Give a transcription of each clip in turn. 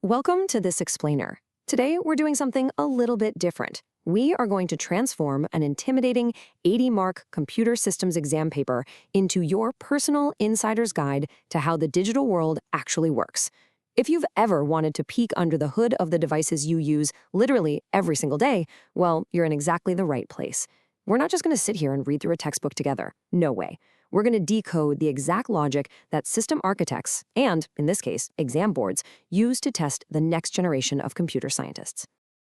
Welcome to this explainer. Today, we're doing something a little bit different. We are going to transform an intimidating 80-mark computer systems exam paper into your personal insider's guide to how the digital world actually works. If you've ever wanted to peek under the hood of the devices you use literally every single day, well, you're in exactly the right place. We're not just going to sit here and read through a textbook together. No way. We're going to decode the exact logic that system architects, and, in this case, exam boards, use to test the next generation of computer scientists.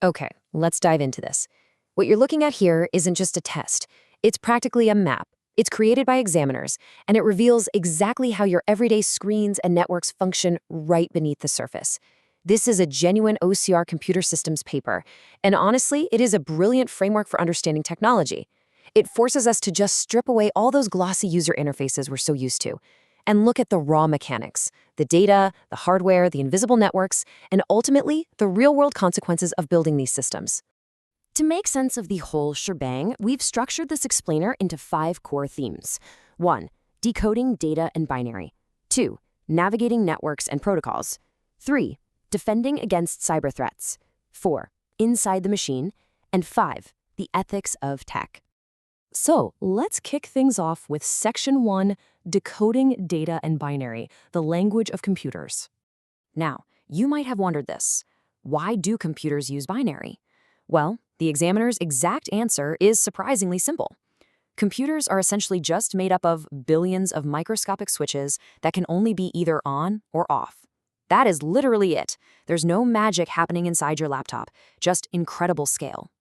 Okay, let's dive into this. What you're looking at here isn't just a test. It's practically a map. It's created by examiners, and it reveals exactly how your everyday screens and networks function right beneath the surface. This is a genuine OCR computer systems paper, and honestly, it is a brilliant framework for understanding technology. It forces us to just strip away all those glossy user interfaces we're so used to and look at the raw mechanics, the data, the hardware, the invisible networks, and ultimately, the real-world consequences of building these systems. To make sense of the whole shebang, we've structured this explainer into 5 core themes. 1. Decoding data and binary. 2. Navigating networks and protocols. 3. Defending against cyber threats. 4. Inside the machine. And 5. The ethics of tech. So let's kick things off with Section 1, Decoding Data and Binary, the language of computers. Now, you might have wondered this. Why do computers use binary? Well, the examiner's exact answer is surprisingly simple. Computers are essentially just made up of billions of microscopic switches that can only be either on or off. That is literally it. There's no magic happening inside your laptop, just incredible scale.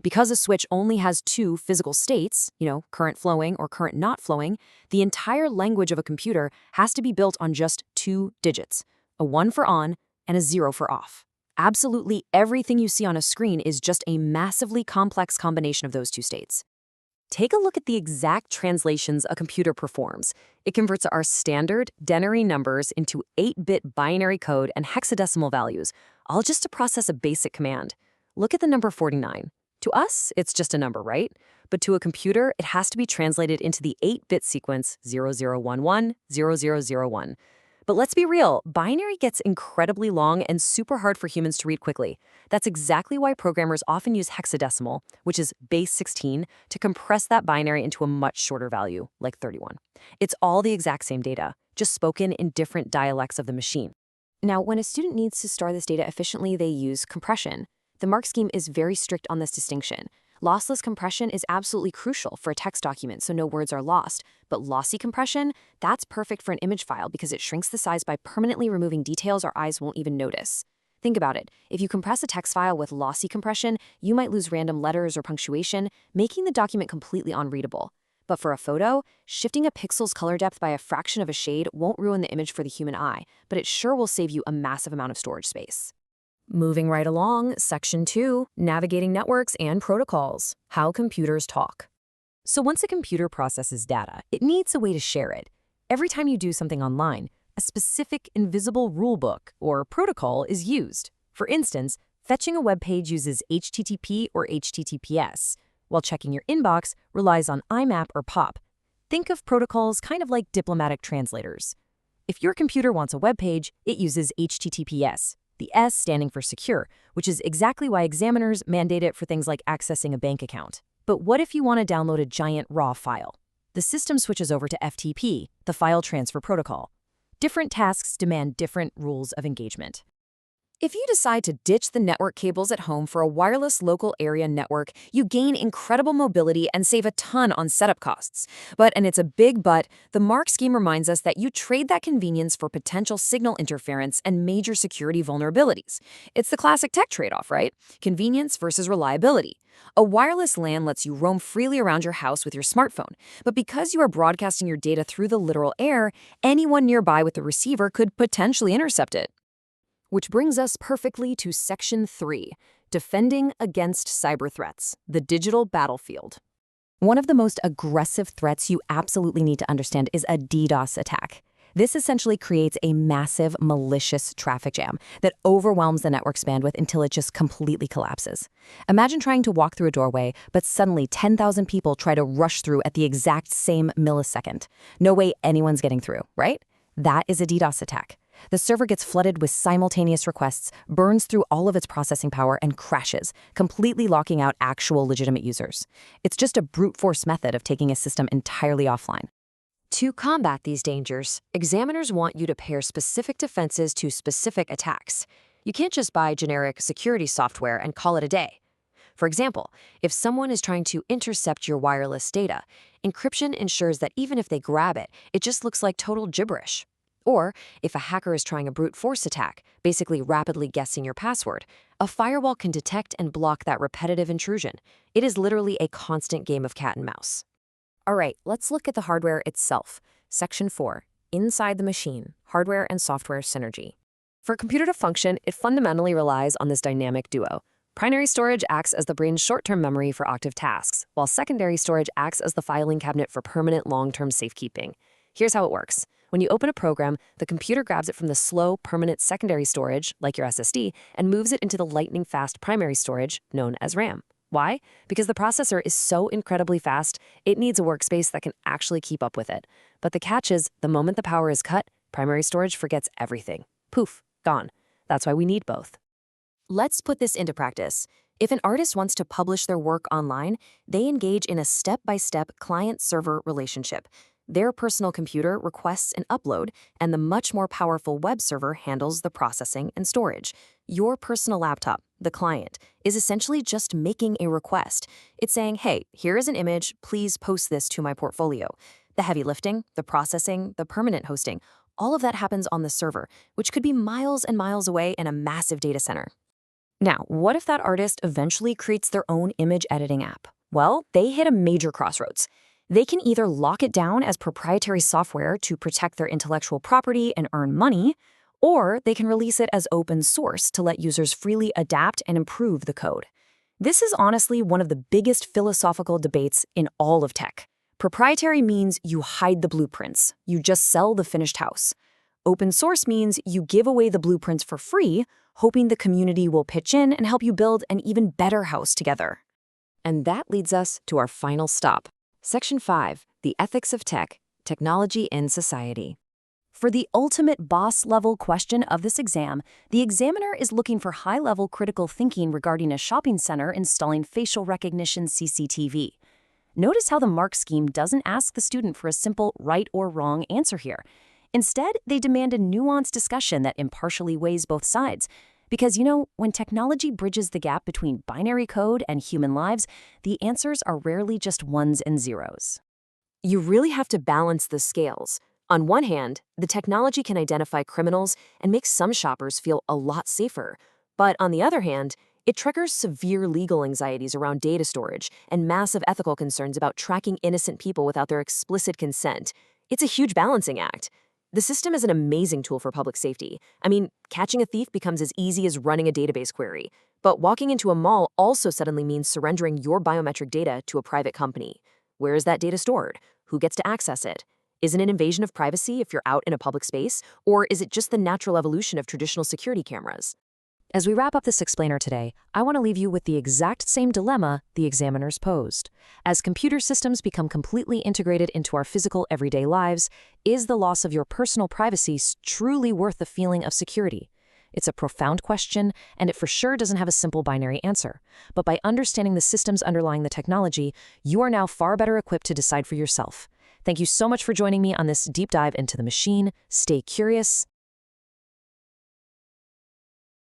Because a switch only has 2 physical states, current flowing or current not flowing, the entire language of a computer has to be built on just 2 digits, a 1 for on and a 0 for off. Absolutely everything you see on a screen is just a massively complex combination of those 2 states. Take a look at the exact translations a computer performs. It converts our standard denary numbers into 8-bit binary code and hexadecimal values, all just to process a basic command. Look at the number 49. To us, it's just a number, right? But to a computer, it has to be translated into the 8-bit sequence 0011, 0001. But let's be real, binary gets incredibly long and super hard for humans to read quickly. That's exactly why programmers often use hexadecimal, which is base 16, to compress that binary into a much shorter value, like 31. It's all the exact same data, just spoken in different dialects of the machine. Now, when a student needs to store this data efficiently, they use compression. The mark scheme is very strict on this distinction. Lossless compression is absolutely crucial for a text document so no words are lost, but lossy compression, that's perfect for an image file because it shrinks the size by permanently removing details our eyes won't even notice. Think about it. If you compress a text file with lossy compression, you might lose random letters or punctuation, making the document completely unreadable. But for a photo, shifting a pixel's color depth by a fraction of a shade won't ruin the image for the human eye, but it sure will save you a massive amount of storage space. Moving right along, Section 2, Navigating Networks and Protocols, How Computers Talk. So once a computer processes data, it needs a way to share it. Every time you do something online, a specific invisible rulebook or protocol is used. For instance, fetching a web page uses HTTP or HTTPS, while checking your inbox relies on IMAP or POP. Think of protocols kind of like diplomatic translators. If your computer wants a web page, it uses HTTPS. The S standing for secure, which is exactly why examiners mandate it for things like accessing a bank account. But what if you want to download a giant raw file? The system switches over to FTP, the file transfer protocol. Different tasks demand different rules of engagement. If you decide to ditch the network cables at home for a wireless local area network, you gain incredible mobility and save a ton on setup costs. But, and it's a big but, the mark scheme reminds us that you trade that convenience for potential signal interference and major security vulnerabilities. It's the classic tech trade-off, right? Convenience versus reliability. A wireless LAN lets you roam freely around your house with your smartphone, but because you are broadcasting your data through the literal air, anyone nearby with the receiver could potentially intercept it. Which brings us perfectly to Section 3, Defending Against Cyber Threats, the Digital Battlefield. One of the most aggressive threats you absolutely need to understand is a DDoS attack. This essentially creates a massive, malicious traffic jam that overwhelms the network's bandwidth until it just completely collapses. Imagine trying to walk through a doorway, but suddenly 10,000 people try to rush through at the exact same millisecond. No way anyone's getting through, right? That is a DDoS attack. The server gets flooded with simultaneous requests, burns through all of its processing power, and crashes, completely locking out actual legitimate users. It's just a brute force method of taking a system entirely offline. To combat these dangers, examiners want you to pair specific defenses to specific attacks. You can't just buy generic security software and call it a day. For example, if someone is trying to intercept your wireless data, encryption ensures that even if they grab it, it just looks like total gibberish. Or, if a hacker is trying a brute force attack, basically rapidly guessing your password, a firewall can detect and block that repetitive intrusion. It is literally a constant game of cat and mouse. All right, let's look at the hardware itself. Section 4, Inside the Machine, Hardware and Software Synergy. For a computer to function, it fundamentally relies on this dynamic duo. Primary storage acts as the brain's short-term memory for octave tasks, while secondary storage acts as the filing cabinet for permanent long-term safekeeping. Here's how it works. When you open a program, the computer grabs it from the slow, permanent secondary storage, like your SSD, and moves it into the lightning-fast primary storage, known as RAM. Why? Because the processor is so incredibly fast, it needs a workspace that can actually keep up with it. But the catch is, the moment the power is cut, primary storage forgets everything. Poof, gone. That's why we need both. Let's put this into practice. If an artist wants to publish their work online, they engage in a step-by-step client-server relationship. Their personal computer requests an upload, and the much more powerful web server handles the processing and storage. Your personal laptop, the client, is essentially just making a request. It's saying, hey, here is an image, please post this to my portfolio. The heavy lifting, the processing, the permanent hosting, all of that happens on the server, which could be miles and miles away in a massive data center. Now, what if that artist eventually creates their own image editing app? Well, they hit a major crossroads. They can either lock it down as proprietary software to protect their intellectual property and earn money, or they can release it as open source to let users freely adapt and improve the code. This is honestly one of the biggest philosophical debates in all of tech. Proprietary means you hide the blueprints, you just sell the finished house. Open source means you give away the blueprints for free, hoping the community will pitch in and help you build an even better house together. And that leads us to our final stop. Section 5, The Ethics of Tech, Technology in Society. For the ultimate boss-level question of this exam, the examiner is looking for high-level critical thinking regarding a shopping center installing facial recognition CCTV. Notice how the mark scheme doesn't ask the student for a simple right or wrong answer here. Instead, they demand a nuanced discussion that impartially weighs both sides. Because, when technology bridges the gap between binary code and human lives, the answers are rarely just ones and zeros. You really have to balance the scales. On one hand, the technology can identify criminals and make some shoppers feel a lot safer. But on the other hand, it triggers severe legal anxieties around data storage and massive ethical concerns about tracking innocent people without their explicit consent. It's a huge balancing act. The system is an amazing tool for public safety. I mean, catching a thief becomes as easy as running a database query. But walking into a mall also suddenly means surrendering your biometric data to a private company. Where is that data stored? Who gets to access it? Is it an invasion of privacy if you're out in a public space? Or is it just the natural evolution of traditional security cameras? As we wrap up this explainer today, I want to leave you with the exact same dilemma the examiners posed. As computer systems become completely integrated into our physical everyday lives, is the loss of your personal privacy truly worth the feeling of security? It's a profound question, and it for sure doesn't have a simple binary answer. But by understanding the systems underlying the technology, you are now far better equipped to decide for yourself. Thank you so much for joining me on this deep dive into the machine. Stay curious,